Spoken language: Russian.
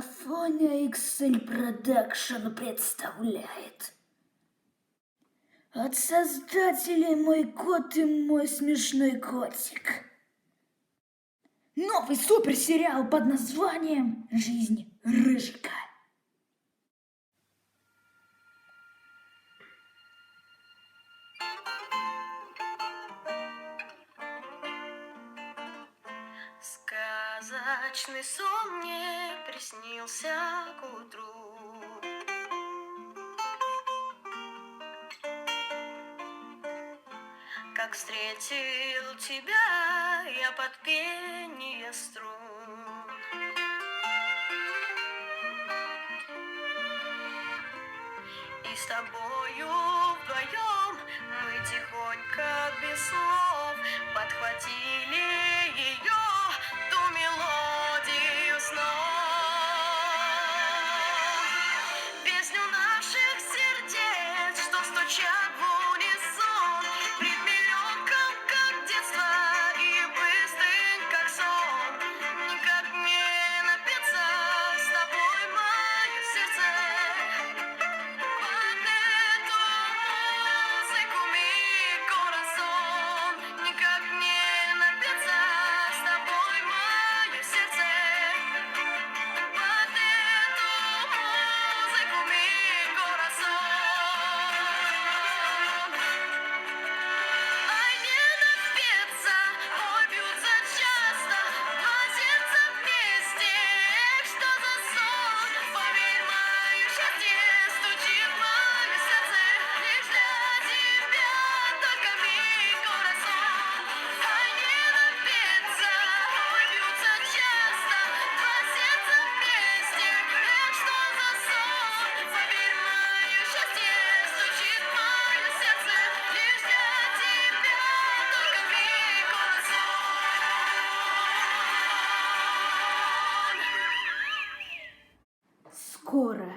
Афоня XL Production представляет. От создателей «Мой кот и мой смешной котик». Новый суперсериал под названием «Жизнь Рыжика». Сказочный сон мне приснился к утру. Как встретил тебя я под пение струн. И с тобою вдвоем мы тихонько без слов подхватили ее, ту мелодию снов. Песню наших сердец, что стучат в унисон, в ритме легком, как детство, и быстрым, как сон. Никак не напиться с тобой, мое сердце. Под эту музыку mi corazón. Никак не напиться с тобой, мое сердце. Под эту музыку mi corazón. Ай, не напиться, ой, бьются часто два сердца вместе. Эх, что за сон? Поверь, мое счастье стучит мое сердце лишь для тебя, только mi corazón. Ай, не напиться, ой, бьются часто два сердца вместе. Эх, что за сон? Поверь, мое счастье стучит мое сердце лишь для тебя, только mi corazón. Скоро.